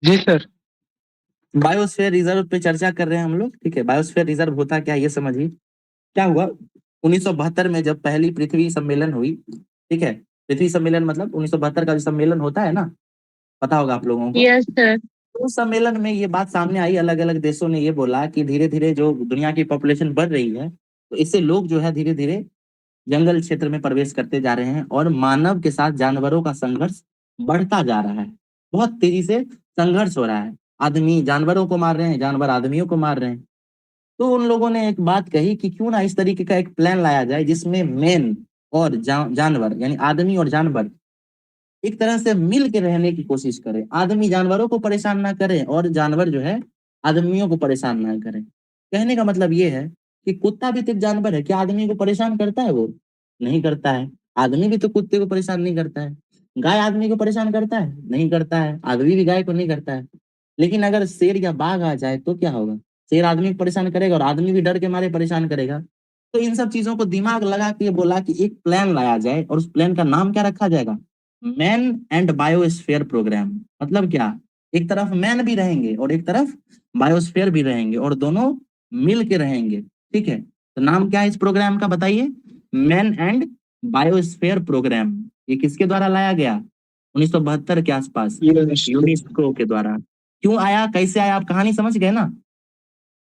जी sir. Biosphere reserve पे चर्चा कर रहे हैं हम लोग। ठीक है, बायोस्फीयर रिजर्व होता क्या है ये समझिए। क्या हुआ 1972 में जब पहली पृथ्वी सम्मेलन हुई। ठीक है, पृथ्वी सम्मेलन मतलब 1972 का जो सम्मेलन होता है ना, पता होगा आप लोगों को। Yes sir. तो उस सम्मेलन में ये बात सामने आई, अलग अलग देशों ने ये बोला कि धीरे धीरे जो दुनिया की पॉपुलेशन बढ़ रही है, तो इससे लोग जो है धीरे धीरे जंगल क्षेत्र में प्रवेश करते जा रहे हैं और मानव के साथ जानवरों का संघर्ष बढ़ता जा रहा है। बहुत तेजी से संघर्ष हो रहा है। आदमी जानवरों को मार रहे हैं, जानवर आदमियों को मार रहे हैं। तो उन लोगों ने एक बात कही कि क्यों ना इस तरीके का एक प्लान लाया जाए जिसमें मैन और जानवर यानी आदमी और जानवर एक तरह से मिल के रहने की कोशिश करें। आदमी जानवरों को परेशान ना करे और जानवर जो है आदमियों को परेशान ना करे। कहने का मतलब ये है कि कुत्ता भी तो एक जानवर है, क्या आदमी को परेशान करता है? वो नहीं करता है। आदमी भी तो कुत्ते को परेशान नहीं करता है। गाय आदमी को परेशान करता है? नहीं करता है। आदमी भी गाय को नहीं करता है। लेकिन अगर शेर या बाघ आ जाए तो क्या होगा? शेर आदमी को परेशान करेगा और आदमी भी डर के मारे परेशान करेगा। तो इन सब चीजों को दिमाग लगा के बोला कि एक प्लान लाया जाए और उस प्लान का नाम क्या रखा जाएगा? Man and biosphere programme. मतलब क्या, एक तरफ मैन भी रहेंगे और एक तरफ बायोस्फीयर भी रहेंगे और दोनों मिल के रहेंगे। ठीक है, तो नाम क्या है इस प्रोग्राम का बताइए? Man and biosphere programme. ये किसके द्वारा लाया गया? 1972 के आसपास यूनेस्को के द्वारा। क्यों आया, कैसे आया, आप कहानी समझ गए ना।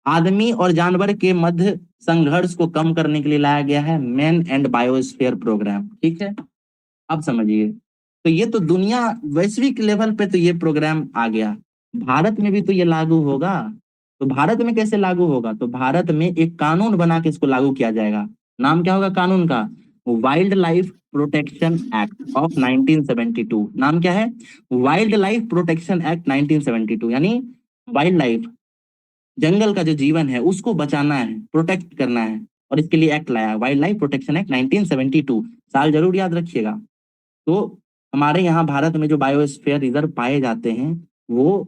आदमी और जानवर के मध्य संघर्ष को कम करने के लिए लाया गया है मैन एंड बायोस्फीयर प्रोग्राम। ठीक है, अब समझिए। तो ये तो दुनिया वैश्विक लेवल पे तो ये प्रोग्राम आ गया, भारत में भी तो ये लागू होगा। तो भारत में कैसे लागू होगा? तो भारत में एक कानून बना के इसको लागू किया जाएगा। नाम क्या होगा कानून का? Wild life protection act of 1972। नाम क्या है? Wild life protection act 1972। यानी वाइल्ड लाइफ, जंगल का जो जीवन है उसको बचाना है, प्रोटेक्ट करना है। और इसके लिए एक्ट लाया, वाइल्ड लाइफ प्रोटेक्शन एक्ट 1972। साल जरूर याद रखिएगा। तो हमारे यहाँ भारत में जो बायोस्फीयर रिजर्व पाए जाते हैं वो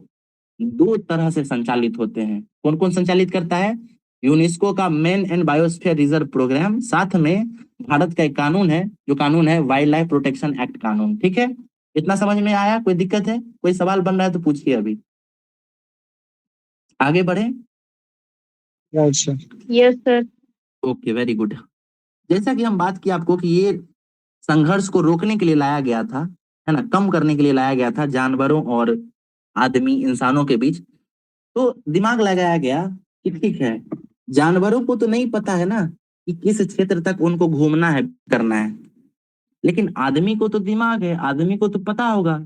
दो तरह से संचालित होते हैं। कौन कौन संचालित करता है? यूनेस्को का man and biosphere reserve programme, साथ में भारत का एक कानून है, जो कानून है वाइल्ड लाइफ प्रोटेक्शन एक्ट कानून। ठीक है, इतना समझ में आया? कोई दिक्कत है, कोई सवाल बन रहा है तो पूछिए, अभी आगे बढ़े। अच्छा। Yes sir. Okay, very good. जैसा कि हम बात किया आपको कि ये संघर्ष को रोकने के लिए लाया गया था, है ना, कम करने के लिए लाया गया था जानवरों और आदमी इंसानों के बीच। तो दिमाग लगाया गया कि ठीक है, जानवरों को तो नहीं पता है ना कि किस क्षेत्र तक उनको घूमना है, करना है। लेकिन आदमी को तो दिमाग है, आदमी को तो पता होगा।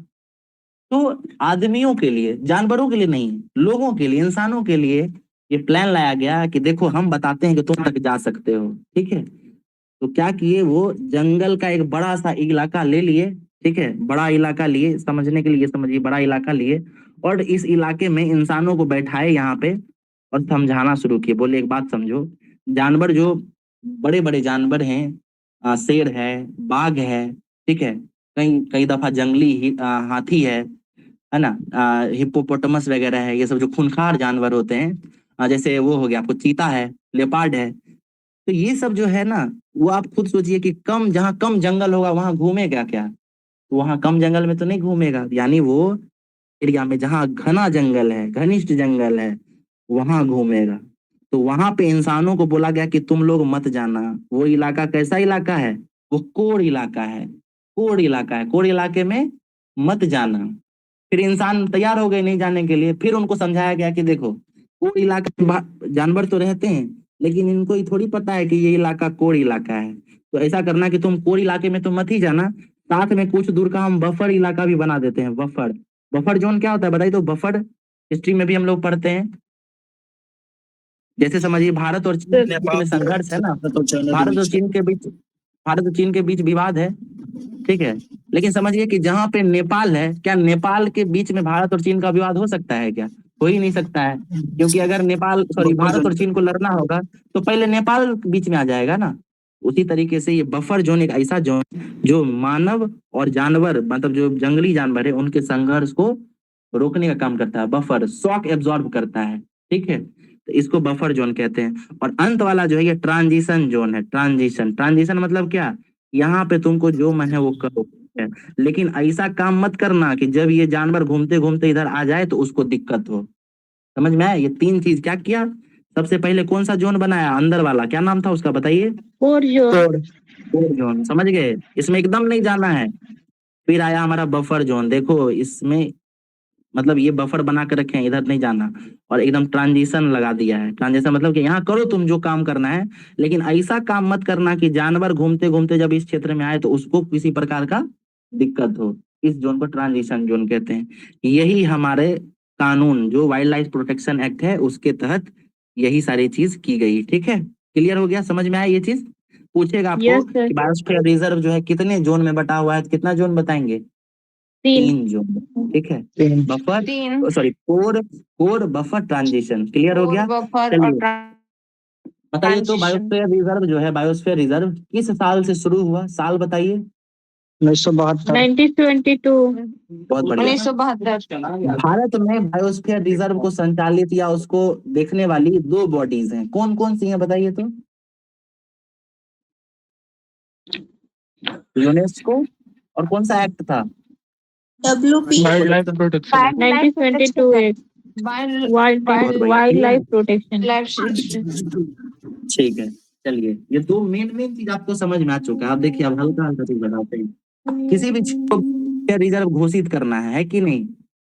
तो आदमियों के लिए, जानवरों के लिए नहीं, लोगों के लिए, इंसानों के लिए ये प्लान लाया गया कि देखो हम बताते हैं कि तुम तक जा सकते हो। ठीक है, तो क्या किए, वो जंगल का एक बड़ा सा इलाका ले लिए। ठीक है, बड़ा इलाका लिए, समझने के लिए समझिए, बड़ा इलाका लिए और इस इलाके में इंसानों को बैठाए यहाँ पे और समझाना शुरू किए। बोले एक बात समझो, जानवर जो बड़े बड़े जानवर हैं, शेर है, बाघ है, ठीक है, कई कई दफा जंगली हाथी है ना, हिप्पोपोटामस वगैरह है, ये सब जो खूंखार जानवर होते हैं, जैसे वो हो गया आपको चीता है, लेपर्ड है। तो ये सब जो है ना, वो आप खुद सोचिए कि कम, जहाँ कम जंगल होगा वहां घूमेगा क्या? तो वहां कम जंगल में तो नहीं घूमेगा, यानी वो एरिया में जहाँ घना जंगल है, घनिष्ठ जंगल है, वहां घूमेगा। तो वहां पे इंसानों को बोला गया कि तुम लोग मत जाना। वो इलाका कैसा इलाका है? वो कोर इलाका है। कोर इलाका है, कोर इलाके में मत जाना। फिर इंसान तैयार हो गए नहीं जाने के लिए। फिर उनको समझाया गया कि देखो, कोर इलाका में जानवर तो रहते हैं, लेकिन इनको ये थोड़ी पता है कि ये इलाका कोर इलाका है। तो ऐसा करना कि तुम कोर इलाके में तो मत ही जाना, साथ में कुछ दूर का हम बफर इलाका भी बना देते हैं। बफर, बफर जोन क्या होता है बताइए? तो बफर हिस्ट्री में भी हम लोग पढ़ते हैं। जैसे समझिए भारत और चीन के बीच में संघर्ष है ना, भारत और चीन के बीच, भारत और चीन के बीच विवाद है। ठीक है, लेकिन समझिए कि जहां पे नेपाल है, क्या नेपाल के बीच में भारत और चीन का विवाद हो सकता है क्या? हो ही नहीं सकता है, क्योंकि अगर नेपाल, सॉरी, भारत और चीन को लड़ना होगा तो पहले नेपाल बीच में आ जाएगा ना। उसी तरीके से ये बफर जोन एक ऐसा जोन जो मानव और जानवर, मतलब जो जंगली जानवर है, उनके संघर्ष को रोकने का काम करता है। बफर शॉक एब्जॉर्ब करता है। ठीक है, तो इसको बफर जोन कहते हैं। और अंत वाला जो है ये ट्रांजिशन जोन है। ट्रांजिशन, ट्रांजिशन मतलब क्या? यहाँ पे तुमको जो मन है वो करो, है। लेकिन ऐसा काम मत करना कि जब ये जानवर घूमते घूमते इधर आ जाए तो उसको दिक्कत हो। समझ में आया? ये 3 चीज क्या किया? सबसे पहले कौन सा जोन बनाया? अंदर वाला, क्या नाम था उसका बताइए? Core zone. कोर जोन, समझ गए? इसमें एकदम नहीं जाना है। फिर आया हमारा बफर जोन। देखो इसमें मतलब ये बफर बना के रखे हैं, इधर नहीं जाना। और एकदम ट्रांजिशन लगा दिया है। ट्रांजिशन मतलब कि यहाँ करो तुम जो काम करना है, लेकिन ऐसा काम मत करना कि जानवर घूमते घूमते जब इस क्षेत्र में आए तो उसको किसी प्रकार का दिक्कत हो। इस जोन को ट्रांजिशन जोन कहते हैं। यही हमारे कानून जो वाइल्ड लाइफ प्रोटेक्शन एक्ट है उसके तहत यही सारी चीज की गई। ठीक है, क्लियर हो गया? समझ में आया ये चीज? पूछेगा आपको यस सर। कि बायोस्फीयर रिजर्व जो है कितने जोन में बटा हुआ है, कितना जोन बताएंगे? 3 जोन। ठीक है, buffer, sorry, core, core, buffer, transition. Clear हो गया? चलिए बताइए तो बायोस्फीयर रिजर्व जो है, बायोस्फीयर रिजर्व किस साल से शुरू हुआ? साल बताइए। 1972। 1922। बहुत बढ़िया। 1972। भारत में बायोस्फीयर रिजर्व को संचालित या उसको देखने वाली 2 बॉडीज हैं, कौन कौन सी हैं बताइए तो? यूनेस्को और कौन सा एक्ट था? Wild life protection. 1922 act. Wild life protection. ठीक है, चलिए ये 2 मेन चीज आपको समझ में आ चुका है। आप देखिए, अब हल्का हल्का चीज बताते हैं। किसी भी चीज को रिजर्व घोषित करना है कि नहीं?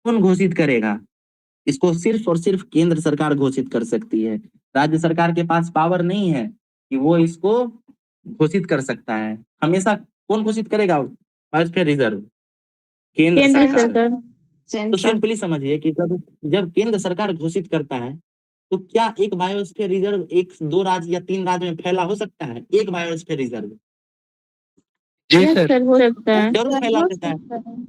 कौन घोषित करेगा? इसको सिर्फ और सिर्फ केंद्र सरकार घोषित कर सकती है। राज्य सरकार के पास पावर नहीं है कि वो इसको घोषित कर सकता है। हमेशा कौन घोषित करेगा बायोस्फीयर रिजर्व? केंद्र सरकार। तो सिंपली समझिए कि जब जब केंद्र सरकार घोषित करता है तो क्या एक बायोस्फीयर रिजर्व 1-2 राज्य या 3 राज्य में फैला हो सकता है? एक बायोस्फीयर रिजर्व जी सर, हो सकता है। जरूर फैला सकता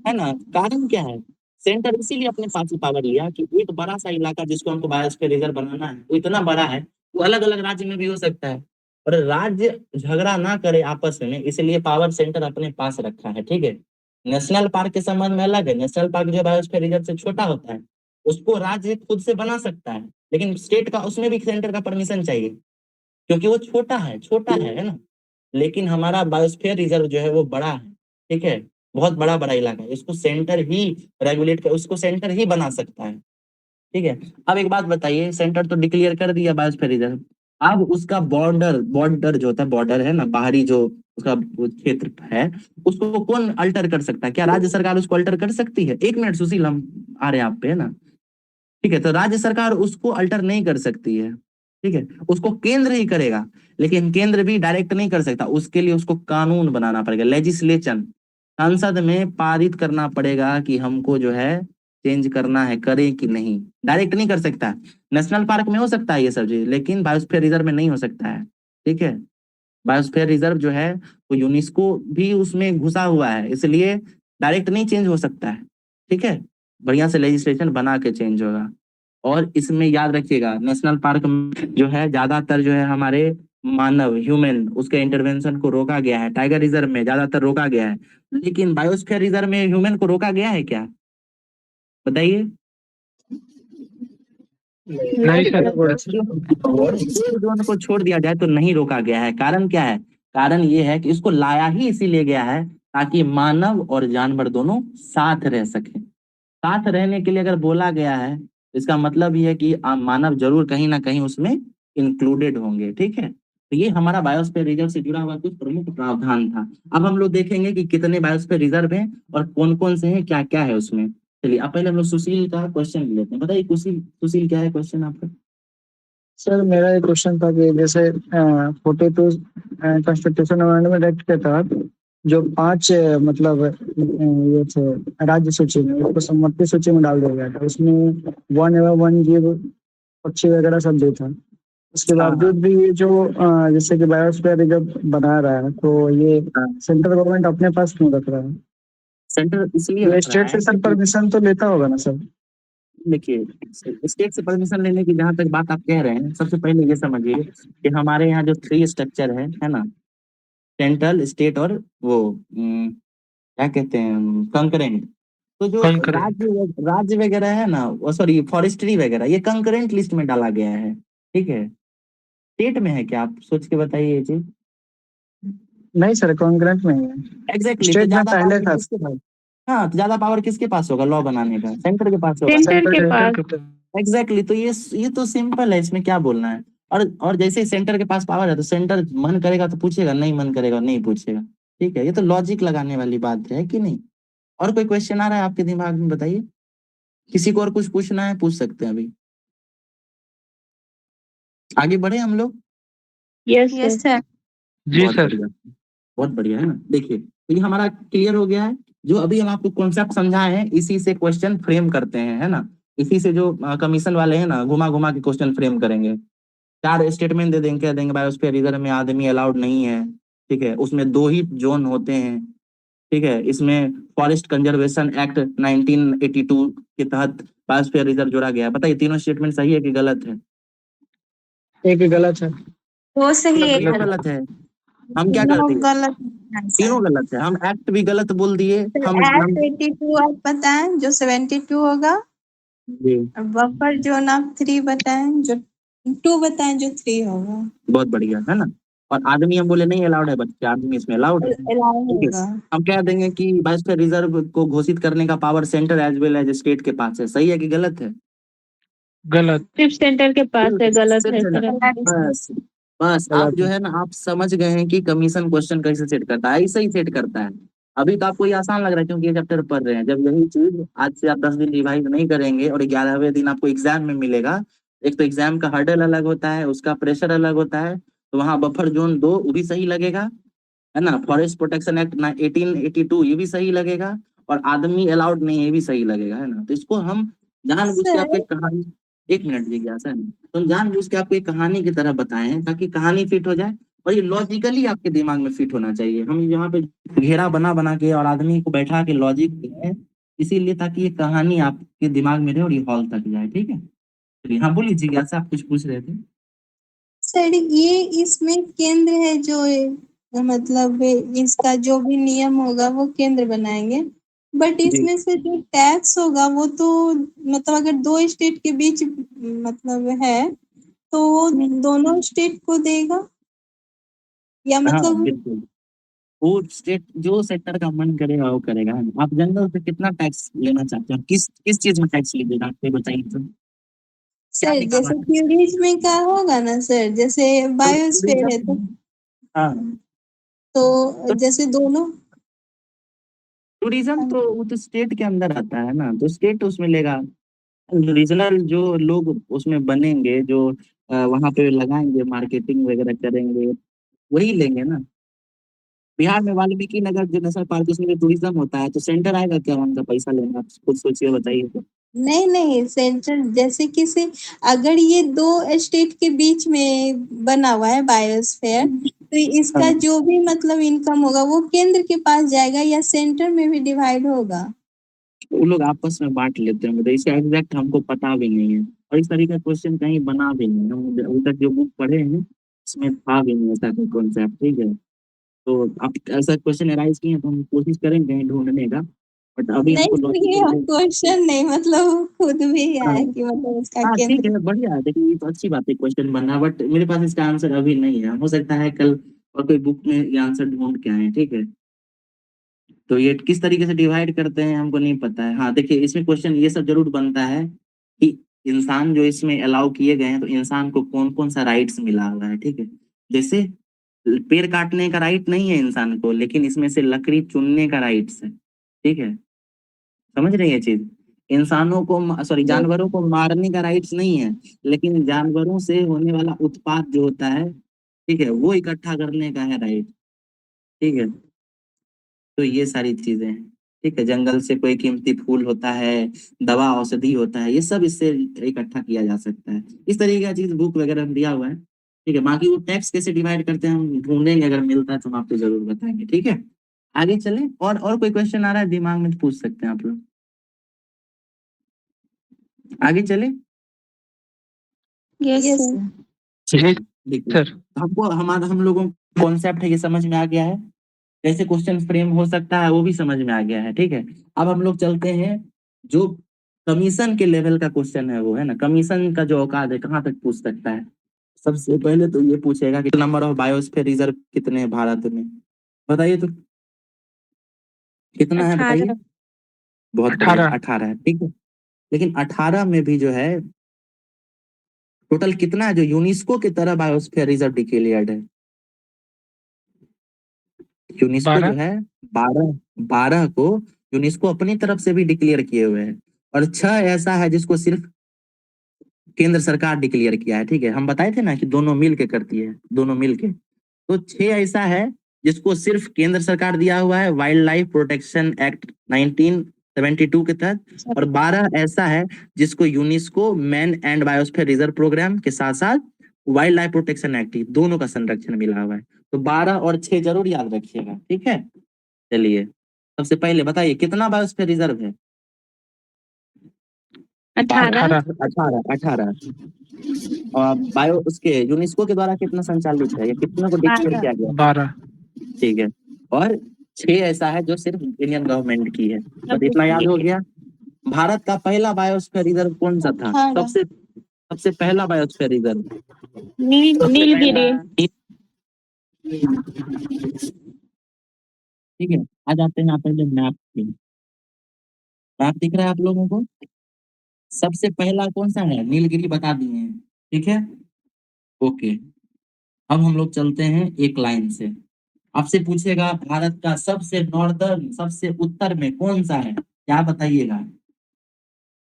है ना? कारण क्या है? सेंटर इसीलिए अपने पास ही पावर लिया कि एक बड़ा सा इलाका जिसको हमको बायोस्फीयर रिजर्व बनाना है वो इतना बड़ा है, वो अलग अलग राज्य में भी हो सकता है। और राज्य झगड़ा ना करे आपस में, इसलिए पावर सेंटर अपने पास रखा है। ठीक है, नेशनल पार्क के संबंध में अलग है। नेशनल पार्क जो बायोस्फीयर रिजर्व से छोटा होता है उसको राज्य खुद से बना सकता है, लेकिन स्टेट का उसमें भी सेंटर का परमिशन चाहिए क्योंकि वो छोटा है ना? लेकिन हमारा बायोस्फीयर रिजर्व जो है वो बड़ा है। ठीक है, बहुत बड़ा बड़ा इलाका है, इसको सेंटर ही रेगुलेट कर, उसको सेंटर ही बना सकता है। ठीक है, अब एक बात बताइए, सेंटर तो डिक्लेयर कर दिया बायोस्फीयर रिजर्व, अब उसका बॉर्डर, बॉर्डर जो होता है, बॉर्डर है ना, बाहरी जो उसका वो क्षेत्र है, उसको कौन अल्टर कर सकता है? क्या राज्य सरकार उसको अल्टर कर सकती है? 1 मिनट सुशील, हम आ रहे हैं आप पे, है ना? ठीक है, तो राज्य सरकार उसको अल्टर नहीं कर सकती है। ठीक है, उसको केंद्र ही करेगा, लेकिन केंद्र भी डायरेक्ट नहीं कर सकता, उसके लिए उसको कानून बनाना पड़ेगा, लेजिस्लेशन। संसद में पारित करना पड़ेगा कि हमको जो है चेंज करना है, करें कि नहीं। डायरेक्ट नहीं कर सकता। नेशनल पार्क में हो सकता है ये सब चीज, लेकिन बायोस्फीयर रिजर्व में नहीं हो सकता है। ठीक है, बायोस्फीयर रिजर्व जो है वो यूनेस्को भी उसमें घुसा हुआ है, इसलिए डायरेक्ट नहीं चेंज हो सकता है। ठीक है, बढ़िया से लेजिस्लेशन बना के चेंज होगा। और इसमें याद रखिएगा, नेशनल पार्क में जो है ज्यादातर जो है हमारे मानव, ह्यूमन, उसके इंटरवेंशन को रोका गया है। टाइगर रिजर्व में ज्यादातर रोका गया है, लेकिन बायोस्फीयर रिजर्व में ह्यूमन को रोका गया है क्या? बताइए। नहीं सर। जोन को छोड़ दिया जाए तो नहीं रोका गया है। कारण क्या है? कारण ये है कि इसको लाया ही इसीलिए गया है ताकि मानव और जानवर दोनों साथ रह सके। साथ रहने के लिए अगर बोला गया है, इसका मतलब ये है कि मानव जरूर कहीं ना कहीं उसमें इंक्लूडेड होंगे। ठीक है, तो ये हमारा बायोस्फीयर रिजर्व से जुड़ा हुआ कुछ प्रमुख प्रावधान था। अब हम लोग देखेंगे कि कितने बायोस्फीयर रिजर्व हैं और कौन कौन से हैं, क्या क्या है उसमें। चलिए, अब पहले हम लोग सुशील का क्वेश्चन लेते हैं। बताइए सुशील, सुशील क्या है क्वेश्चन आपका? सर मेरा एक क्वेश्चन था कि जैसे 42 कॉन्स्टिट्यूशन अमेंडमेंट एक्ट के तहत जो 5 मतलब ये थे राज्य सूची में, उसको सम्मति सूची में डाल दिया गया था। उसमें वन एवं वन जीव पक्षी वगैरह सब भी था। उसके बावजूद भी ये जो जैसे कि बायोस्फीयर रिजर्व बना रहा है, तो ये सेंट्रल गवर्नमेंट अपने पास क्यों रख रहा है? सेंटर इसलिए तो स्टेट से सर परमिशन तो लेता होगा ना सर? देखिए, स्टेट से परमिशन लेने की जहां तक बात आप कह रहे हैं, सबसे पहले ये समझिए कि हमारे यहाँ जो 3 स्ट्रक्चर है ना, सेंट्रल, स्टेट और वो क्या कहते हैं, कंकरेंट। तो जो राज्य वगैरह है ना, वो सॉरी फॉरेस्ट्री वगैरह, ये कंकरेंट लिस्ट में डाला गया है। ठीक है, स्टेट में है क्या? आप सोच के बताइए ये चीज। नहीं सर, कॉन्ग्रेंट में ही है। एग्जैक्टली, तो स्टेट में ज्यादा पहले पावर था। किसके पास? हाँ, तो ज्यादा पावर किसके पास होगा लॉ बनाने का? सेंटर के पास होगा। सेंटर के सेंटर पास। के एग्जैक्टली, तो ये तो सिंपल है, इसमें क्या बोलना है। और जैसे ही सेंटर के पास पावर है तो सेंटर मन करेगा तो पूछेगा, नहीं मन करेगा नहीं पूछेगा। ठीक है, ये तो लॉजिक लगाने वाली बात है कि नहीं? और कोई क्वेश्चन आ रहा है आपके दिमाग में, बताइए। किसी को और कुछ पूछना है पूछ सकते हैं अभी। आगे बढ़े हम लोग। Yes yes sir. सर। जी बहुत सर। बढ़िया, बहुत बढ़िया है ना। देखिए, तो ये हमारा क्लियर हो गया है। जो अभी हम आपको कॉन्सेप्ट समझाए हैं, इसी से क्वेश्चन फ्रेम करते हैं, है ना। इसी से जो कमीशन वाले हैं ना, घुमा घुमा के क्वेश्चन फ्रेम करेंगे। 4 स्टेटमेंट दे देंगे, कह देंगे बायोस्फीयर रिजर्व में आदमी अलाउड नहीं है। ठीक है, उसमें 2 ही जोन होते हैं। ठीक है, इसमें फॉरेस्ट कंजर्वेशन एक्ट 1982 के तहत बायोस्फीयर रिजर्व जोड़ा गया है। बताइए, तीनों स्टेटमेंट सही है कि गलत है? एक ही गलत है। वो सही है, तीनों गलत है। हम क्या कर तीनों दिए? गलत है सर। तीनों गलत है। हम एक्ट भी गलत बोल दिए। हम एफ 82 आप बताएं जो 72 होगा, जी, और बफर जोन आप 3 बताएं जो 2 बताएं जो 3 होगा। बहुत बढ़िया है ना। और आदमी हम बोले नहीं अलाउड है, बच्चे आदमी इसमें अलाउड है। अलाउ ठीक है, होगा। हम कह देंगे कि बायोस्फीयर रिजर्व को घोषित करने का power centre as well as state के पास है। सही है कि गलत है? गलत। सिर्फ सेंटर के पास है, गलत है सर। बस, बस आप जो है ना, आप समझ गए हैं कि कमीशन क्वेश्चन कैसे सेट करता है। ऐसे ही सेट करता है। अभी तो आपको ये आसान लग रहा है क्योंकि ये चैप्टर पढ़ रहे हैं। जब यही चीज आज से आप 10 दिन रिवाइज नहीं करेंगे और 11वें दिन आपको एग्जाम में मिलेगा, एक तो एग्जाम का हर्डल अलग होता है, उसका प्रेशर अलग होता है। तो वहाँ बफर जोन 2 वो भी सही लगेगा, है ना। फॉरेस्ट प्रोटेक्शन एक्ट 1882 ये भी सही लगेगा। और आदमी अलाउड नहीं है, ये भी सही लगेगा, है ना। तो इसको हम जानबूझ के आपको सर एक कहानी, 1 मिनट जिज्ञासा है, तो हम जानबूझ के आपको एक कहानी की तरह बताए हैं ताकि कहानी फिट हो जाए। और ये लॉजिकली आपके दिमाग में फिट होना चाहिए। हम यहाँ पे घेरा बना बना के और आदमी को बैठा के लॉजिक दिए हैं, इसीलिए ताकि ये कहानी आपके दिमाग में रहे और ये हॉल तक जाए। ठीक है, चलिए। हाँ बोलिए जिज्ञासा, आप कुछ पूछ रहे थे। सर ये इसमें केंद्र है जो मतलब इसका जो भी नियम होगा वो केंद्र बनाएंगे, बट जी, इसमें से जो टैक्स होगा वो तो मतलब अगर 2 स्टेट के बीच मतलब है तो वो दोनों स्टेट को देगा या हाँ मतलब। बिल्कुल। वो स्टेट जो सेक्टर का मन करेगा वो करेगा। आप जंगल से कितना टैक्स लेना चाहते हो? किस किस चीज में टैक्स लीजिएगा, आप ये बताइए तो। क्या सर लिखा हुआ जैसे है? टूरिज्म का होगा ना सर, जैसे बायोस्फीयर है तो टूरिज्म, हाँ। जैसे दोनों। टूरिज्म तो वो तो स्टेट के अंदर आता है ना, तो स्टेट उसमें लेगा। रीजनल जो लोग उसमें बनेंगे, जो वहां पे लगाएंगे, मार्केटिंग वगैरह करेंगे, वही लेंगे ना। बिहार में वाल्मीकि नगर जो नेशनल पार्क, उसमें जो टूरिज्म होता है, तो सेंटर आएगा क्या वहां का पैसा लेना? आप खुद सोचिए, बताइए तो। नहीं नहीं, सेंट्रल जैसे किसी अगर ये 2 स्टेट के बीच में बना हुआ है बायोस्फीयर तो इसका हाँ, जो भी मतलब इनकम होगा वो केंद्र के पास जाएगा या सेंटर में भी डिवाइड होगा। वो लोग आपस में बांट लेते हैं, मतलब इसका एग्जैक्ट हमको पता भी नहीं है। और इस तरीके का क्वेश्चन कहीं बना भी नहीं है। हम अभी तक जो बुक पढ़े हैं इसमें था भी नहीं ऐसा कोई कॉन्सेप्ट। ठीक है, तो आप ऐसा क्वेश्चन अराइज किए हैं तो हम कोशिश करेंगे कहीं ढूंढने का। बट अभी नहीं हमको सर, लॉजिक ये हम क्वेश्चन नहीं मतलब खुद भी हाँ, आया कि मतलब उसका हाँ ठीक केंद्र। है, बढ़िया है। देखिए, ये तो अच्छी बात है क्वेश्चन बनना, बट मेरे पास इसका आंसर अभी नहीं है। हो सकता है कल और कोई बुक में ये आंसर ढूंढ के आए। ठीक है, तो ये किस तरीके से डिवाइड करते हैं हमको नहीं पता है। हाँ देखिए, इसमें क्वेश्चन ये सब जरूर बनता है कि इंसान जो इसमें अलाउ किए गए हैं, तो इंसान को कौन कौन सा राइट्स मिला हुआ है। ठीक है, जैसे पेड़ काटने का राइट नहीं है इंसान को, लेकिन इसमें से लकड़ी चुनने का राइट्स है। ठीक है, समझ रही है चीज। इंसानों को सॉरी जानवरों को मारने का राइट्स नहीं है, लेकिन जानवरों से होने वाला उत्पाद जो होता है, ठीक है, वो इकट्ठा करने का है राइट। ठीक है, तो ये सारी चीजें हैं। ठीक है, जंगल से कोई कीमती फूल होता है, दवा औषधि होता है, ये सब इससे इकट्ठा किया जा सकता है। इस तरीके का चीज बुक वगैरह में दिया हुआ है। ठीक है, बाकी वो टैक्स कैसे डिवाइड करते हैं हम ढूंढेंगे, अगर मिलता है तो हम आपको जरूर बताएंगे। ठीक है, आगे चले। और कोई क्वेश्चन आ रहा है दिमाग में तो पूछ सकते हैं आप लोग। आगे चले। Yes yes sir. सर। देखिए, हमको हमारा हम लोगों का कॉन्सेप्ट है ये समझ में आ गया है, कैसे क्वेश्चन फ्रेम हो सकता है वो भी समझ में आ गया है। ठीक है, अब हम लोग चलते हैं जो कमीशन के लेवल का क्वेश्चन है, वो है ना, कमीशन का जो औकात है कहाँ तक पूछ सकता है। सबसे पहले तो ये पूछेगा कि नंबर ऑफ बायोस्फीयर रिजर्व कितने हैं भारत में। बताइए तो कितना है, बताइए। 18। बहुत बढ़िया, 18। 18 है, ठीक है। लेकिन 18 में भी जो है टोटल कितना है जो यूनेस्को की तरह बायोस्फीयर रिजर्व डिक्लेयर्ड है? यूनेस्को जो 12। है 12, 12 को यूनेस्को अपनी तरफ से भी डिक्लेयर किए हुए हैं, और 6 ऐसा है जिसको सिर्फ केंद्र सरकार डिक्लेयर किया है, ठीक है। हम बताए थे ना कि दोनों मिल के करती है, दोनों मिल के। तो 6 ऐसा है जिसको सिर्फ केंद्र सरकार दिया हुआ है वाइल्ड लाइफ प्रोटेक्शन एक्ट 1972 के तहत, और 12 ऐसा है जिसको UNESCO man and biosphere reserve programme के साथ साथ वाइल्ड लाइफ प्रोटेक्शन एक्ट दोनों का संरक्षण मिला हुआ है। तो 12 और 6 जरूर याद रखिएगा, ठीक है। चलिए, सबसे पहले बताइए कितना बायोस्फीयर रिजर्व है? 18। 18, 18। और बायो उसके यूनेस्को के द्वारा कितना संचालित है या कितना को डिक्लेयर किया गया? 12। ठीक है। और 6 ऐसा है जो सिर्फ इंडियन गवर्नमेंट की है। तो इतना याद हो गया। भारत का पहला बायोस्फीयर रिजर्व कौन सा था? 18। सबसे सबसे पहला बायोस्फीयर रिजर्व नीलगिरी। ठीक है। आ जाते हैं पहले मैप पे। मैप दिख रहा है आप लोगों को? सबसे पहला कौन सा है? नीलगिरी बता दिए हैं, ठीक है। ओके, अब हम लोग चलते हैं एक लाइन से। आपसे पूछेगा भारत का सबसे नॉर्दर्न, सबसे उत्तर में कौन सा है, क्या बताइएगा?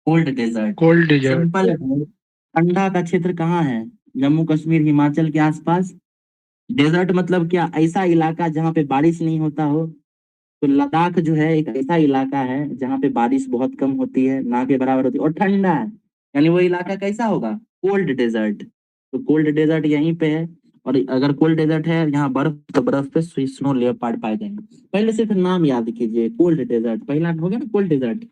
Cold desert. Cold desert. Simple है। ठंडा का क्षेत्र कहाँ है? जम्मू कश्मीर हिमाचल के आसपास। डेजर्ट मतलब क्या? ऐसा इलाका जहाँ पे बारिश नहीं होता हो। तो लद्दाख जो है एक ऐसा इलाका है जहाँ पे बारिश बहुत कम होती है, ना के बराबर होती है, और ठंडा है। यानी वो इलाका कैसा होगा? Cold desert. तो कोल्ड डेजर्ट यहीं पे है। और अगर कोल्ड डेजर्ट है यहाँ बर्फ, तो बर्फ पे स्नो लेपर्ड पाए जाएंगे। पहले सिर्फ नाम याद कीजिए, कोल्ड डेजर्ट पहला हो गया ना, कोल्ड डेजर्ट,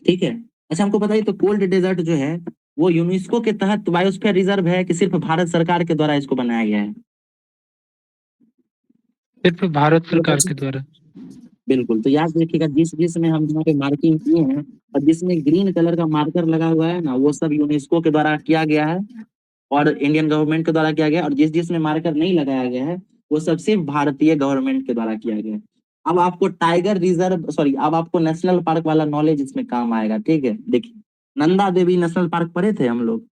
ठीक है। अच्छा, हमको बताइए तो कोल्ड डेजर्ट जो है वो यूनेस्को के तहत बायोस्फीयर रिजर्व है कि सिर्फ भारत सरकार के द्वारा इसको बनाया गया है? सिर्फ भारत सरकार के द्वारा। बिल्कुल। तो याद रखिएगा, जिस जिसमें हम यहाँ पे मार्किंग किए हैं और जिसमें ग्रीन कलर का मार्कर लगा हुआ है ना, वो सब यूनेस्को के द्वारा किया गया है और इंडियन गवर्नमेंट के द्वारा किया गया है, और जिस जिसमें मार्कर नहीं लगाया गया है वो सब सिर्फ भारतीय गवर्नमेंट के द्वारा किया गया है। अब आपको टाइगर रिजर्व, सॉरी, अब आपको नेशनल पार्क वाला नॉलेज इसमें काम आएगा, ठीक है। देखिए, नंदा देवी नेशनल पार्क पढ़े थे हम लोग,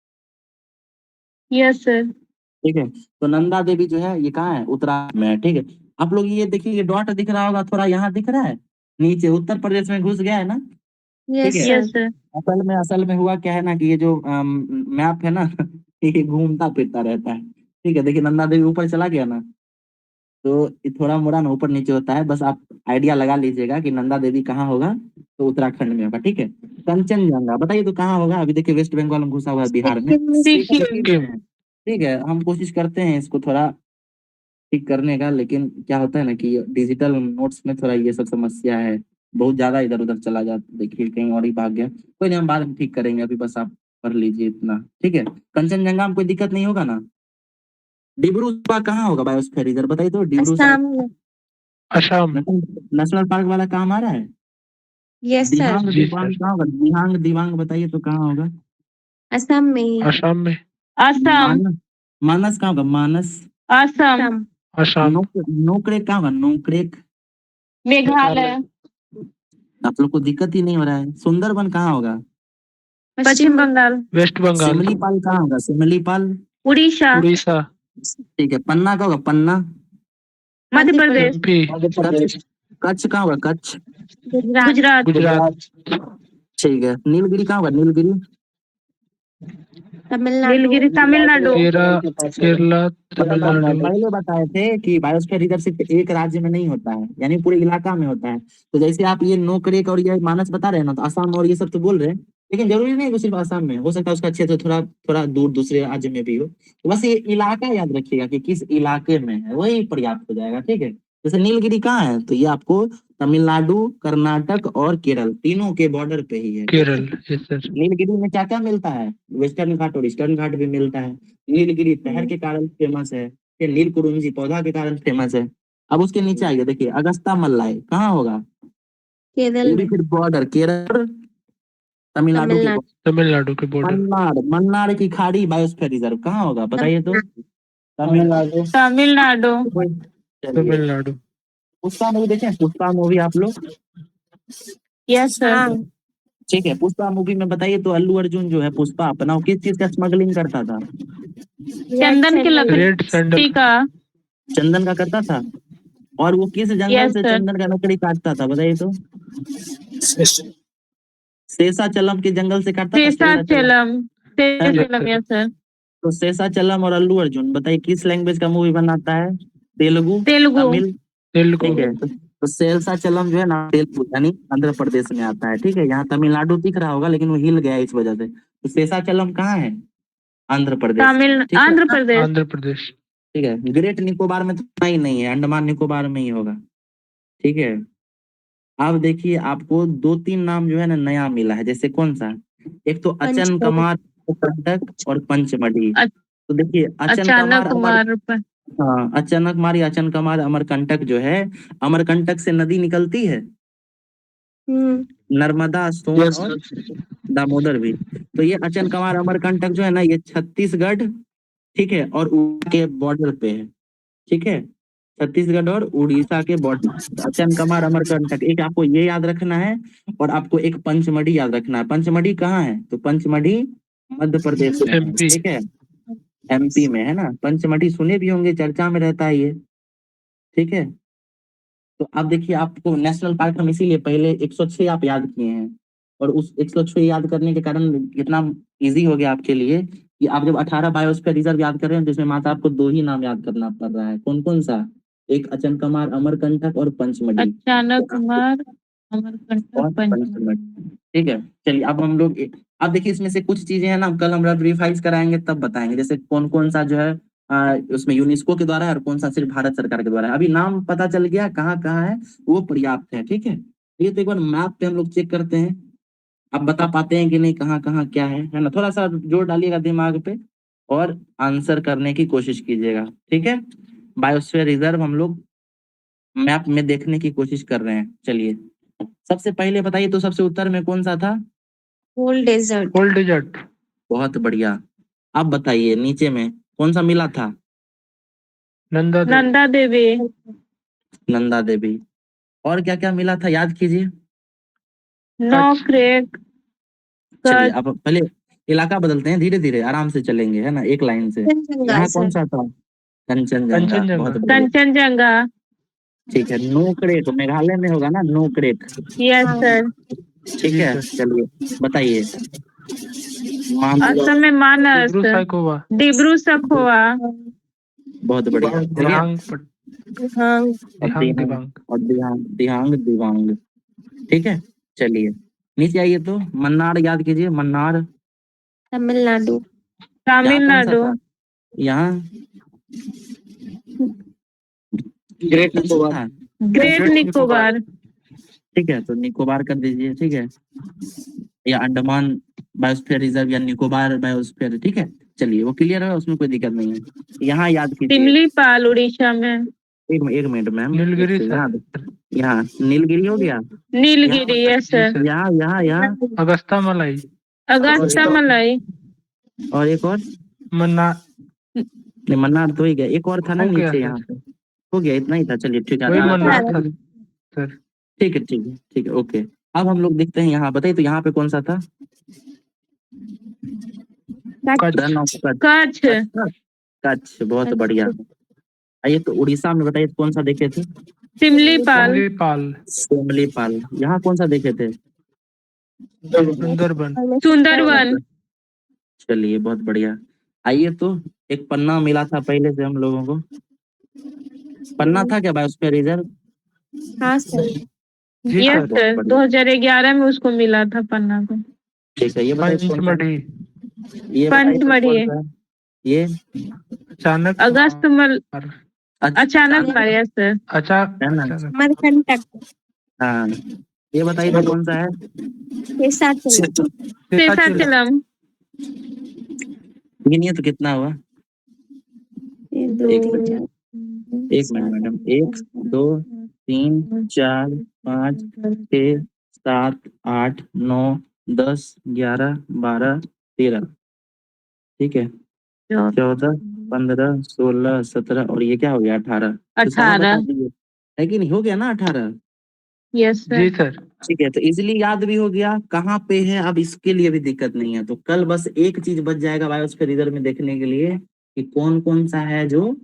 यस सर। ठीक है। तो नंदा देवी जो है ये कहाँ है? उत्तराखंड में है, ठीक है। आप लोग ये देखिए, ये डॉट दिख रहा होगा थोड़ा, यहाँ दिख रहा है नीचे, उत्तर प्रदेश में घुस गया है ना, ठीक है। Yes sir. असल में हुआ क्या है ना कि ये जो मैप है ना ये घूमता फिरता रहता है, ठीक है। देखिए, नंदा देवी ऊपर चला गया ना, तो ये थोड़ा मोड़ा ना ऊपर नीचे होता है, बस आप आइडिया लगा लीजिएगा कि नंदा देवी कहाँ होगा। तो उत्तराखंड में होगा, ठीक है। कंचनजंगा बताइए तो कहाँ होगा? अभी देखिए वेस्ट बंगाल में घुसा हुआ है, बिहार में। सिक्किम। ठीक है, हम कोशिश करते हैं इसको थोड़ा ठीक करने का, लेकिन क्या होता है ना कि डिजिटल नोट्स में थोड़ा ये सब समस्या है, बहुत ज्यादा इधर उधर चला जाता, देखिए कहीं और ही भाग गया। कोई नहीं, हम बाद में ठीक करेंगे, अभी बस आप पढ़ लीजिए इतना, ठीक है। कंचनजंगा में कोई दिक्कत नहीं होगा ना? डिब्रू साइखोवा कहाँ होगा बायोस्फीयर रिजर्व, बताइए तो। डिब्रू असम में। असम। नेशनल पार्क वाला काम आ रहा है? Yes sir. Dihang ji Dibang sir. कहाँ होगा? दिहांग दिबांग बताइए तो कहाँ होगा? असम में। असम में। असम। मानस, मानस कहाँ होगा? मानस। असम। असम। नोकरेक कहाँ होगा? नोकरेक। मेघालय। आप लोग को दिक्कत ही नहीं हो रहा है। सुंदरबन कहाँ होगा? पश्चिम बंगाल। वेस्ट बंगाल। सिमलीपाल कहाँ होगा? सिमलीपाल। उड़ीसा। उड़ीसा। ठीक है। पन्ना का होगा? पन्ना। मध्य प्रदेश। एमपी। कच्छ, कच्छ कहाँ होगा? कच्छ। गुजरात। गुजरात। ठीक है। नीलगिरी कहाँ होगा? नीलगिरी। नीलगिरी तमिलनाडु। केरला तमिलनाडु। पहले बताए थे कि बायोस्फीयर रिजर्व सिर्फ एक राज्य में नहीं होता है, यानी पूरे इलाका में होता है। तो जैसे आप ये नोकरेक और ये मानस बता रहे हैं ना, तो असम और ये सब तो बोल रहे हैं, लेकिन जरूरी नहीं कि सिर्फ असम में हो सकता है, उसका क्षेत्र थोड़ा थोड़ा दूर दूसरे राज्य में भी हो। तो बस ये इलाका याद रखिएगा कि किस इलाके में है, वही पर्याप्त हो जाएगा, ठीक है। जैसे नीलगिरी कहाँ है, तो ये आपको तमिलनाडु, कर्नाटक और केरल तीनों के बॉर्डर पे ही है, ठीक है। केरल। Yes sir. नीलगिरी में क्या क्या मिलता है? वेस्टर्न घाट और ईस्टर्न घाट भी मिलता है। नीलगिरी शहर के कारण फेमस है, फिर नील कुरुंजी पौधा के कारण फेमस है। अब उसके नीचे आइए, देखिए अगस्ता मल्लाई कहाँ होगा? केरल पूरी में। फिर बॉर्डर केरल तमिलनाडु के border। तमिलनाडु के बॉर्डर। मन्नार, मन्नार की खाड़ी बायोस्फीयर रिजर्व कहाँ होगा, बताइए तो। तमिलनाडु। तमिलनाडु। चलिए, तमिलनाडु। पुष्पा मूवी देखे हैं? पुष्पा मूवी आप लोग? Yes sir. ठीक है, पुष्पा मूवी में बताइए तो अल्लू अर्जुन जो है पुष्पा अपना वो किस चीज का स्मगलिंग करता था? चंदन की रेड सैंडल। लकड़ी का। चंदन का करता था। और वो किस जंगल यस से सर। चंदन का लकड़ी काटता था बताइए तो? शेषाचलम के जंगल से काटता था। शेषाचलम। Seshachalam yes sir. तो शेषाचलम और अल्लू अर्जुन बताइए किस लैंग्वेज का मूवी बनाता है? तेलुगु, तेलुगु। तमिल? तेलुगु। ठीक है, तो शेषाचलम जो है ना तेलुगु यानी आंध्र प्रदेश में आता है। ठीक है, यहाँ तमिलनाडु दिख रहा होगा लेकिन वो हिल गया इस वजह से। तो शेषाचलम कहाँ है? आंध्र प्रदेश। तमिल ठीक है, आंध्र प्रदेश। आंध्र प्रदेश। ठीक है, ग्रेट निकोबार में तो ही नहीं है, अंडमान निकोबार में ही होगा। ठीक है, अब देखिए आपको 2-3 नाम जो है ना नया मिला है। जैसे कौन सा? एक तो अचन कमार कंटक और पंचमढ़ी। तो देखिए अचन कमार अचानक मार पर। हाँ, अचानक मारी अचन कमार अमरकंटक जो है, अमरकंटक से नदी निकलती है नर्मदा, सोन और दामोदर भी। तो ये अचन कमार अमरकंटक जो है ना ये छत्तीसगढ़, ठीक है, और उड़ीसा के बॉर्डर पे है। ठीक है, छत्तीसगढ़ और उड़ीसा के बॉर्डर। अचन कमार अमरकंटक एक आपको ये याद रखना है। और आपको एक पंचमढ़ी याद रखना है। पंचमढ़ी कहाँ है? तो पंचमढ़ी मध्य प्रदेश में है। MP। ठीक है, MP में है ना। पंचमढ़ी सुने भी होंगे, चर्चा में रहता है ये। ठीक है, तो अब देखिए आपको नेशनल पार्क हम इसीलिए पहले 106 आप याद किए हैं। और उस 106 याद करने के कारण कितना इजी हो गया आपके लिए कि आप जब 18 बायोस्फीयर रिजर्व याद कर रहे हैं जिसमें मात्र आपको 2 ही नाम याद करना पड़ रहा है। कौन कौन सा? एक अचनकमार अमरकंटक और पंचमढ़ी। अचानक मार अमरकंटक और पंचमढ़ी। ठीक है, चलिए अब हम लोग अब देखिए इसमें से कुछ चीजें हैं ना कल हम रिवाइज कराएंगे तब बताएंगे। जैसे कौन कौन सा जो है उसमें यूनेस्को के द्वारा है और कौन सा सिर्फ भारत सरकार के द्वारा है। अभी नाम पता चल गया कहाँ कहाँ है, वो पर्याप्त है। ठीक है, ये तो एक बार मैप पे हम लोग चेक करते हैं, आप बता पाते हैं कि नहीं कहाँ कहाँ क्या है ना। थोड़ा सा जोर डालिएगा दिमाग पे और आंसर करने की कोशिश कीजिएगा। ठीक है, बायोस्फीयर रिजर्व हम लोग मैप में देखने की कोशिश कर रहे हैं। चलिए सबसे पहले बताइए तो सबसे उत्तर में कौन सा था? Hole desert. Hole desert. बहुत बढ़िया। अब बताइए नीचे में कौन सा मिला था? नंदा देवी। नंदा देवी। नंदा देवी। और क्या क्या मिला था याद कीजिए। No crack. चलिए अब पहले इलाका बदलते हैं, धीरे धीरे आराम से चलेंगे है ना, एक लाइन से। यहाँ कौन सा था? कंचनजंगा। कंचनजंगा। बहुत बढ़िया। कंचनजंगा। ठीक है, नोकरेक मेघालय में होगा ना, नोकरेक। Yes sir. ठीक जी है, सर। चलिए बताइए। असम में मानस। डिब्रू साइखोवा। डिब्रू सखोवा। बहुत बढ़िया। दिहांग दिबांग। और दिहांग दिहांग दिवांग। ठीक है, चलिए नीचे आइए तो मन्नार याद कीजिए। मन्नार तमिलनाडु। यहाँ कौन सा तमिलनाडु। था? यहाँ ग्रेट निकोबार। ग्रेट निकोबार। ठीक है, तो निकोबार कर दीजिए। ठीक है, या अंडमान बायोस्फीयर रिजर्व या निकोबार बायोस्फीयर। ठीक है, चलिए वो क्लियर है, उसमें कोई दिक्कत नहीं है। यहाँ याद कीजिए। सिमलीपाल उड़ीसा में। एक मिनट मैम। नीलगिरी यहाँ सर। यहाँ नीलगिरी हो गया। Nilgiri yes sir. यहाँ यहाँ यहाँ अगस्ता मलाई। अगस्ता मलाई। और एक और मन्नार। नहीं, मन्नार तो ही गया, एक और था ना हो गया नीचे सर। यहाँ पे। हो गया, इतना ही था। चलिए ठीक है, वही 18 मन्नार पे था आता। सर। ठीक है ठीक है ठीक है, ओके। अब हम लोग देखते हैं यहाँ, बताइए तो यहाँ पे कौन सा था? रन ऑफ कच्छ। कच्छ। कच्छ, बहुत बढ़िया। आइए तो उड़ीसा में बताइए कौन सा देखे थे? सिमलीपाल। सिमलीपाल। सिमलीपाल। यहाँ कौन सा देखे थे? सुंदरबन। सुंदरवन। चलिए बहुत बढ़िया। आइए तो एक पन्ना मिला था पहले से हम लोगों को। पन्ना था क्या बायोस्फीयर रिजर्व? हाँ सर। जी यस सर। सर 2011 में उसको मिला था पन्ना को। ठीक है, ये बताइए कौन सा? पंचमढ़ी। ये बताइए तो पंचमढ़ी। कौन सा है? ये अचानक अगस्त मल अचानक मारिया सर। अचानक। अमरकंटक। हाँ, ये बताइए तो कौन सा है? शेषाचलम। गिनिए तो कितना हुआ? एक मिनट मैडम। 1 2 3 4 5 6 7 8 9 10 11 12 13। ठीक है, 14, 15, 16, 17 और ये क्या हो गया 18। तो सारा 18 बता दीजिए, है कि नहीं, हो गया ना 18। यस जी सर। सर। ठीक है, तो इजिली याद भी हो गया कहाँ पे है, अब इसके लिए भी दिक्कत नहीं है। तो कल बस एक चीज बच जाएगा बायोस्फीयर रिजर्व में देखने के लिए कि कौन कौन सा है जो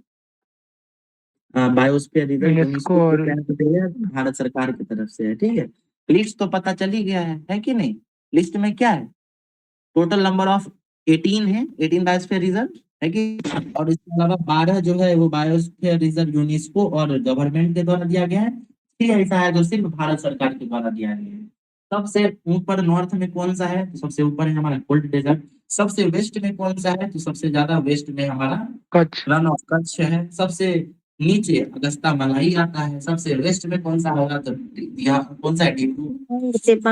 बायोस्फीयर रिजर्व यूनेस्को यूनेस्को के और तहत है, भारत सरकार की तरफ से है। ठीक है, लिस्ट तो पता चल ही गया है कि नहीं। लिस्ट में क्या है, टोटल नंबर ऑफ 18 है, 18 बायोस्फीयर रिजर्व है कि, और इसके अलावा 12 जो है वो बायोस्फीयर रिजर्व यूनेस्को और गवर्नमेंट के द्वारा दिया गया है। 3 ऐसा है जो सिर्फ भारत सरकार के द्वारा दिया गया है। सबसे ऊपर नॉर्थ में कौन सा है, तो सबसे ऊपर है हमारा कोल्ड डेजर्ट। सबसे वेस्ट में कौन सा है, तो सबसे ज्यादा वेस्ट में हमारा कच्छ। रन ऑफ कच्छ है। सबसे नीचे अगस्ता मलाई आता है। सबसे वेस्ट में कौन सा होगा, तो कौन सा है, क्या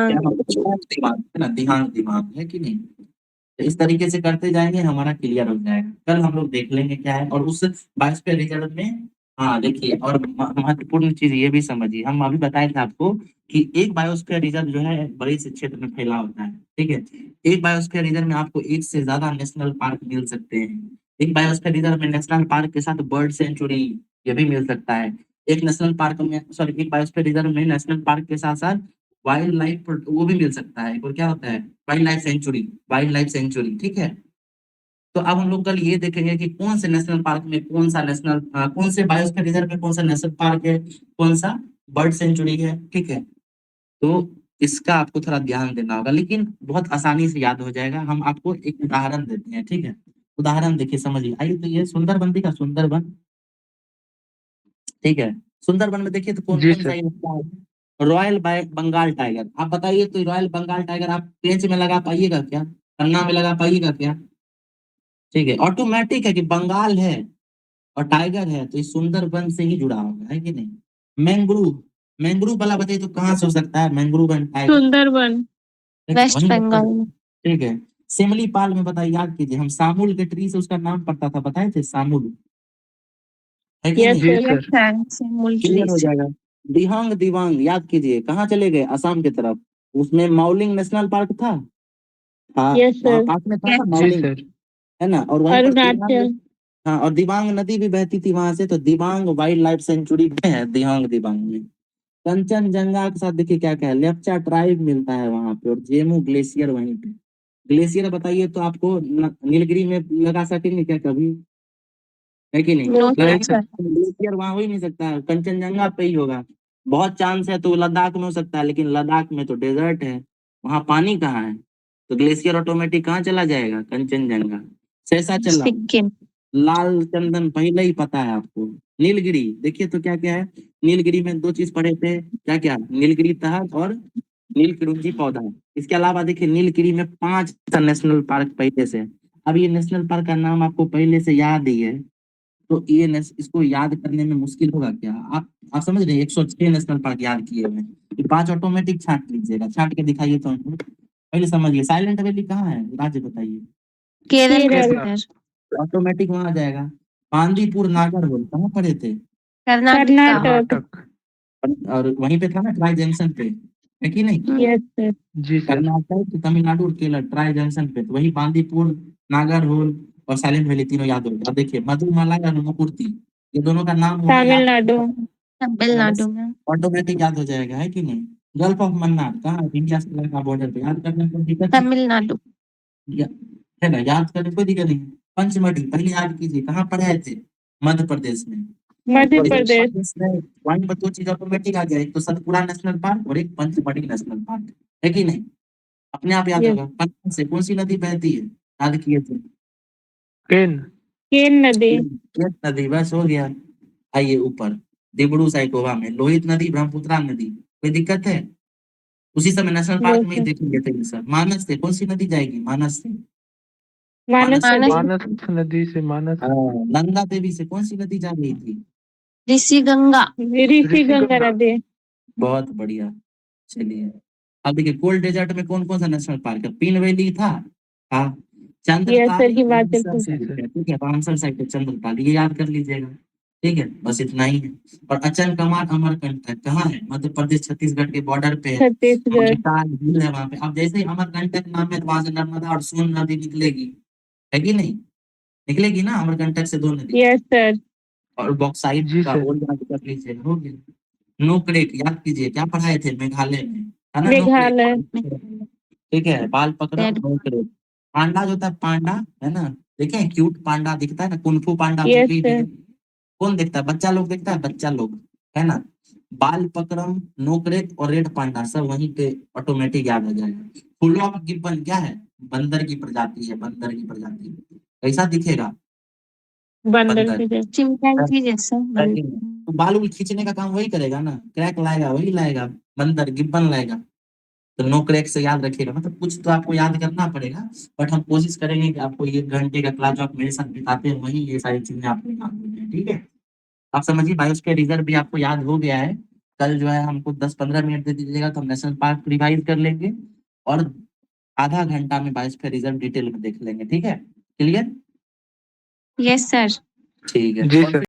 नाम है? दिमाग है ना, दिहांग दिमाग है कि नहीं। तो इस तरीके से करते जाएंगे, हमारा क्लियर हो जाएगा। कल हम लोग देख लेंगे क्या है, और उस बायोस्फीयर रिजर्व में, हाँ देखिए, और महत्वपूर्ण चीज ये भी समझिए, हम अभी बताए थे आपको कि एक बायोस्फीयर रिजर्व जो है बड़े से क्षेत्र में फैला होता है। ठीक है, एक बायोस्फीयर रिजर्व में आपको एक से ज्यादा नेशनल पार्क मिल सकते हैं। एक बायोस्फीयर रिजर्व में नेशनल पार्क के साथ बर्ड सेंचुरी ये भी मिल सकता है। एक नेशनल पार्क में, सॉरी, एक बायोस्फीयर रिजर्व में नेशनल पार्क के साथ साथ वाइल्ड लाइफ वो भी मिल सकता है। और क्या होता है, wild life sanctuary, wild life sanctuary. ठीक है, तो अब हम लोग कल ये देखेंगे कि कौन से नेशनल पार्क में कौन सा कौन से बायोस्फीयर रिजर्व में कौन सा नेशनल पार्क है, कौन सा बर्ड सेंचुरी है। ठीक है, तो इसका आपको थोड़ा ध्यान देना होगा, लेकिन बहुत आसानी से याद हो जाएगा। हम आपको एक उदाहरण देते हैं। ठीक है, उदाहरण देखिए, समझिए। आइए, तो ये सुंदरबन दिखा, सुंदरबन। ठीक है, सुंदरबन में देखिए तो कौन जी कौन सा सर। ये होता है, रॉयल बंगाल टाइगर। आप बताइए, तो रॉयल बंगाल टाइगर आप पेंच में लगा पाइएगा क्या, पन्ना में लगा पाइएगा क्या। ठीक है, ऑटोमेटिक है कि बंगाल है और टाइगर है, तो इस सुंदरबन से ही जुड़ा होगा, है कि नहीं। मैंग्रोव, मैंग्रोव वाला बताइए तो कहाँ से हो सकता है मैंग्रोव एंड टाइगर। सुंदरबन। ठीक है, वेस्ट वहीं बंगाल में। ठीक है, सिमली पाल में बताइए, याद कीजिए, हम सामुल के ट्री से उसका नाम पड़ता था, बताए थे सामुल, है कि यस नहीं। जी सर। सर। क्लियर हो जाएगा। दिहांग दिवांग याद कीजिए, कहाँ चले गए, असम की तरफ। उसमें माउलिंग नेशनल पार्क था, हाँ, यस वहाँ सर। पास में था ना जी माउलिंग, सर। है ना। और वहीं पर दिबांग, अरुणाचल। हाँ, और दिबांग नदी भी बहती थी वहां से, तो दिबांग वाइल्ड लाइफ सेंचुरी में है, दिहांग दिबांग में। कंचनजंगा के साथ देखिए क्या क्या है, लेप्चा ट्राइब मिलता है वहां पे, और जेमू ग्लेशियर वहीं पे। ग्लेशियर बताइए तो आपको नीलगिरी में लगा सकेंगे क्या कभी, है कि नहीं। नो लगा नहीं सर। सर। ग्लेशियर वहां हो ही नहीं सकता है, कंचनजंगा पे ही होगा। बहुत चांस है तो लद्दाख में हो सकता है, लेकिन लद्दाख में तो डेजर्ट है, वहां पानी कहाँ है। तो ग्लेशियर ऑटोमेटिक कहाँ चला जाएगा, कंचनजंगा। शेषाचलम, सिक्किम। लाल चंदन पहले ही पता है आपको। नीलगिरी देखिए तो क्या क्या है, नीलगिरी में 2 चीज पढ़े थे, क्या क्या, नीलगिरी तहत और नीलकिरुंजी पौधा। इसके अलावा देखिए नीलगिरी में 5 नेशनल पार्क पहले से है। अब ये नेशनल पार्क का नाम आपको पहले से याद ही है, तो ये इसको याद करने में मुश्किल होगा क्या। आप समझ रहे हैं, 106 नेशनल पार्क याद किए हुए हैं, ये 5 ऑटोमेटिक छांट लीजिएगा, छांट के दिखाइए तो हमको पहले समझिए। साइलेंट वैली कहाँ है, राज्य बताइए, केरल में केरल। केरला। सर। ऑटोमेटिक वहां आ जाएगा। बांदीपुर नागरहोल कहाँ पड़े थे, कर्नाटका। कर्नाटक। कर्नाटक। और वहीं पे था ना ट्राई जंक्शन पे, है कि नहीं। Yes sir. जी सर। कर्नाटक, तमिलनाडु और केरल ट्राई जंक्शन पे, तो वही बांदीपुर, नागरहोल और साइलेंट वैली तीनों याद होगा। अब देखिए मधुमलाई और मुकुर्ती, ये दोनों का नाम वहाँ याद तमिलनाडु। तमिलनाडु में। ऑटोमेटिक याद हो जाएगा, है कि नहीं। गल्फ ऑफ मन्नार कहाँ है, इंडिया श्रीलंका बॉर्डर पे, याद करने में कोई दिक्कत नहीं तमिलनाडु। या- है ना, याद करने में कोई दिक्कत नहीं। पंचमढ़ी पहले याद कीजिए, कहाँ पड़े थे, मध्य प्रदेश में। मध्य तो इसमें प्रदेश। प्रदेश में वहीं पर 2 चीज ऑटोमेटिक आ गया, एक तो सतपुड़ा नेशनल पार्क और एक पंचमढ़ी नेशनल पार्क, है कि नहीं। अपने आप याद यस। होगा। पटना से कौन सी नदी बहती है, याद किए थे, केन। केन नदी। एक नदी, बस हो गया। आइए ऊपर, दिब्रू साइकोवा में लोहित नदी, ब्रह्मपुत्रा नदी, कोई दिक्कत है। उसी समय नेशनल पार्क नो में ही सर। देखेंगे थे ये सब। मानस से कौन सी नदी जाएगी, मानस से, मानस मानस, नदी। मानस नदी से मानस। हाँ, नंदा देवी से कौन सी नदी जा रही थी, ऋषि गंगा। ऋषि ऋषि गंगा गंगा। नदी। बहुत बढ़िया। चलिए, अब देखिए कोल्ड डेजर्ट में कौन कौन सा नेशनल पार्क है, पीन वैली था, हाँ, यस चंद्रताल सर, हिमाचल रामसर प्रदेश। जी साइट सर। है। ठीक है, रामसर साइट है चंद्रताल, ये याद कर लीजिएगा। ठीक है, बस इतना ही है। और अचनकमार अमरकंटक कहाँ है, मध्य प्रदेश छत्तीसगढ़ के बॉर्डर पे है। छत्तीसगढ़। भूटान झील है वहां पे। अब जैसे ही अमरकंटक नाम है तो वहां से नर्मदा और सोन नदी निकलेगी, है कि नहीं। निकलेगी ना अमरकंटक से 2 नदी। Yes sir. और बॉक्साइट जी का सर। और यहाँ कर लीजिए, हो गया। नोकरेक याद कीजिए, क्या पढ़ाए थे मेघालय में, है ना, मेघालय। नोकरेक। ठीक है, बाल पकड़ा नोकरेक। पांडा जो होता है, पांडा, है ना, देखे क्यूट पांडा दिखता है ना, कुंफू पांडा यस मूवी सर। में कौन देखता है, बच्चा लोग देखता है, बच्चा लोग, है ना। बाल पकड़म, नोकरेक और रेड पांडा सब वहीं पे ऑटोमेटिक याद आ जाएगा। फुल ऑफ गिब्बन क्या है, बंदर की प्रजाति है, बंदर की प्रजाति। कैसा दिखेगा, बंदर बंदर। के जैसे। चिंपैंजी जैसा तो बाल उल खींचने का काम वही करेगा ना, क्रैक लाएगा वही लाएगा, बंदर गिब्बन लाएगा। तो नो क्रैक से याद रखिएगा, मतलब कुछ तो आपको याद करना पड़ेगा। बट हम कोशिश करेंगे कि आपको 1 घंटे का क्लास जो आप मेरे साथ बिताते हैं वही ये सारी चीजें आपको याद हो जाए, ठीक है। आप समझिए, बायोस्फीयर रिजर्व भी आपको याद हो गया है। कल जो है हमको 10-15 मिनट दे दीजिएगा तो हम नेशनल पार्क रिवाइज कर लेंगे, और आधा घंटा में बायोस्फीयर रिजर्व डिटेल में देख लेंगे, ठीक है। क्लियर? Yes sir. ठीक है। जी सर।